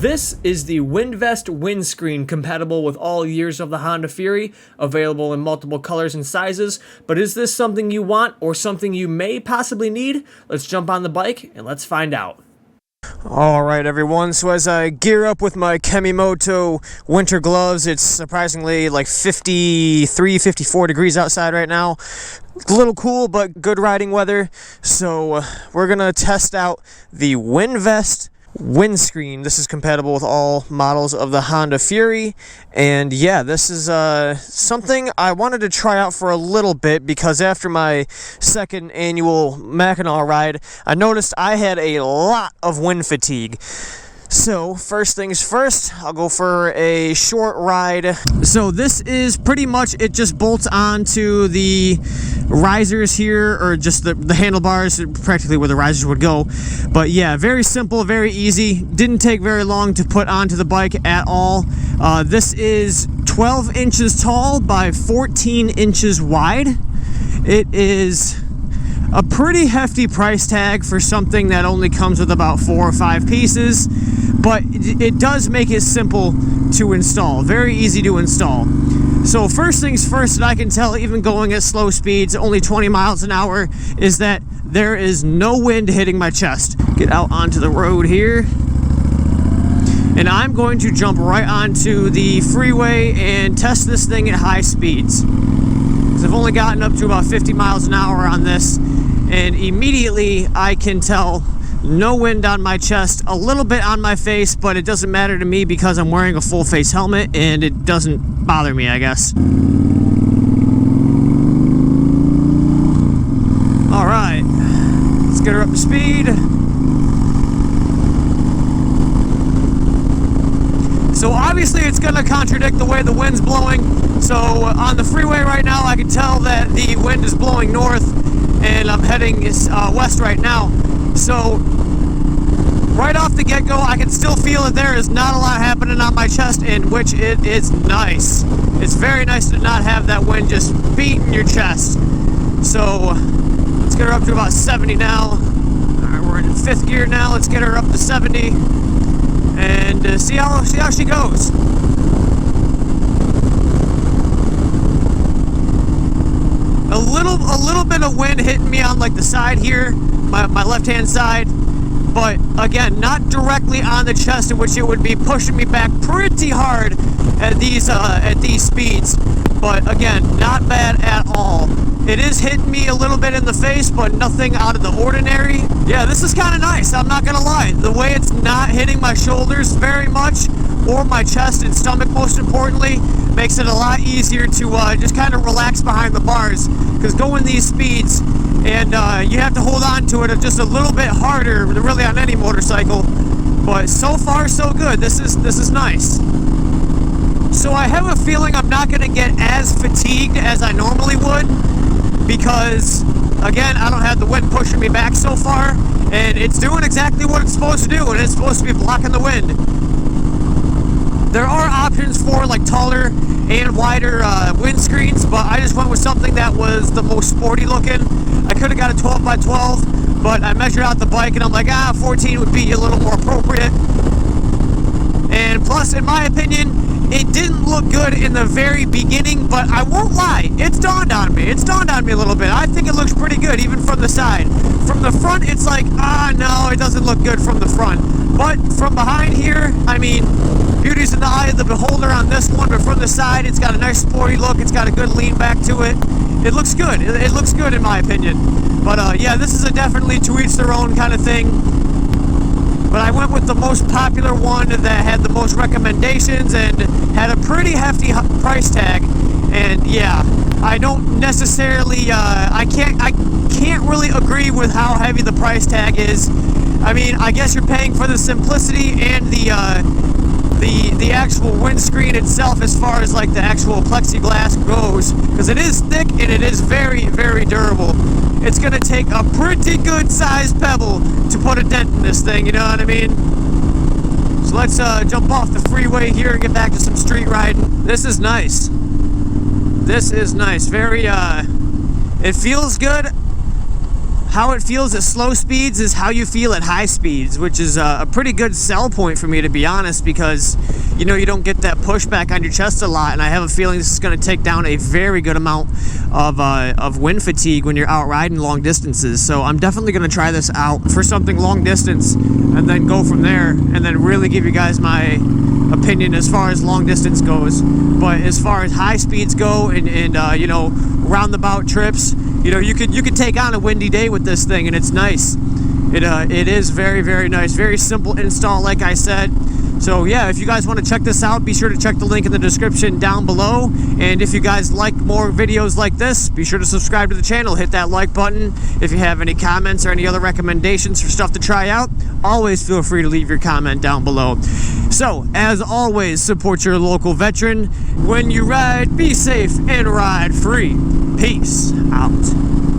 This is the windvest windscreen, compatible with all years of the Honda Fury, available in multiple colors and sizes. But is this something you want or something you may possibly need? Let's jump on the bike and let's find out. Alright everyone, so as I gear up with my Kemimoto winter gloves, it's surprisingly like 53, 54 degrees outside right now. A little cool, but good riding weather. So we're going to test out the windvest windscreen. This is compatible with all models of the Honda Fury, and yeah, this is something I wanted to try out for a little bit because after my second annual Mackinac ride, I noticed I had a lot of wind fatigue. So first things first, I'll go for a short ride. So this is pretty much, it just bolts onto the risers here, or just the handlebars, practically where the risers would go. But yeah, very simple, very easy. Didn't take very long to put onto the bike at all. This is 12 inches tall by 14 inches wide. It is a pretty hefty price tag for something that only comes with about 4 or 5 pieces, but it does make it simple to install, very easy to install. So first things first, that I can tell even going at slow speeds, only 20 miles an hour, is that there is no wind hitting my chest. Get out onto the road here, and I'm going to jump right onto the freeway and test this thing at high speeds. I've only gotten up to about 50 miles an hour on this, and immediately I can tell no wind on my chest, a little bit on my face, but it doesn't matter to me because I'm wearing a full face helmet and it doesn't bother me, I guess. Alright, let's get her up to speed. So obviously it's going to contradict the way the wind's blowing. So on the freeway right now, I can tell that the wind is blowing north, and I'm heading west right now. So right off the get-go, I can still feel that there is not a lot happening on my chest, in which it is nice. It's very nice to not have that wind just beating your chest. So let's get her up to about 70 now. All right, we're in 5th gear now. Let's get her up to 70 and see how she goes. A little bit of wind hitting me on like the side here, my left-hand side, but again, not directly on the chest, in which it would be pushing me back pretty hard at these speeds. But again, not bad at all. It is hitting me a little bit in the face, but nothing out of the ordinary. Yeah, this is kind of nice, I'm not gonna lie. The way it's not hitting my shoulders very much, or my chest and stomach most importantly, makes it a lot easier to just kind of relax behind the bars. Because going these speeds, and you have to hold on to it just a little bit harder, really, on any motorcycle. But so far, so good. This is nice. So I have a feeling I'm not going to get as fatigued as I normally would, because, again, I don't have the wind pushing me back so far, and it's doing exactly what it's supposed to do, and it's supposed to be blocking the wind. There are options for like taller and wider windscreens, but I just went with something that was the most sporty looking. I could have got a 12 by 12, but I measured out the bike and I'm like, 14 would be a little more appropriate. And plus, in my opinion, it didn't look good in the very beginning, but I won't lie, it's dawned on me. It's dawned on me a little bit. I think it looks pretty good, even from the side. From the front, it's like, no, it doesn't look good from the front. But from behind here, I mean, beauty's in the eye of the beholder on this one, but from the side, it's got a nice sporty look. It's got a good lean back to it. It looks good. It looks good in my opinion. But yeah, this is a definitely to each their own kind of thing. But I went with the most popular one that had the most recommendations and had a pretty hefty price tag. And yeah, I don't necessarily, I can't really agree with how heavy the price tag is. I mean, I guess you're paying for the simplicity and the actual windscreen itself, as far as like the actual plexiglass goes, because it is thick and it is very, very durable. It's gonna take a pretty good sized pebble to put a dent in this thing, you know what I mean? So let's jump off the freeway here and get back to some street riding. This is nice. This is nice. Very, it feels good. how it feels at slow speeds is how you feel at high speeds, which is a pretty good sell point for me, to be honest, because you know you don't get that pushback on your chest a lot, and I have a feeling this is going to take down a very good amount of wind fatigue when you're out riding long distances. So I'm definitely going to try this out for something long distance and then go from there, and then really give you guys my opinion as far as long distance goes. But as far as high speeds go and you know, roundabout trips, you know, you could take on a windy day with this thing, and it's nice. It is very, very nice. Very simple install, like I said. So yeah, if you guys want to check this out, be sure to check the link in the description down below. And if you guys like more videos like this, be sure to subscribe to the channel. Hit that like button. If you have any comments or any other recommendations for stuff to try out, always feel free to leave your comment down below. So, as always, support your local veteran. When you ride, be safe and ride free. Peace out.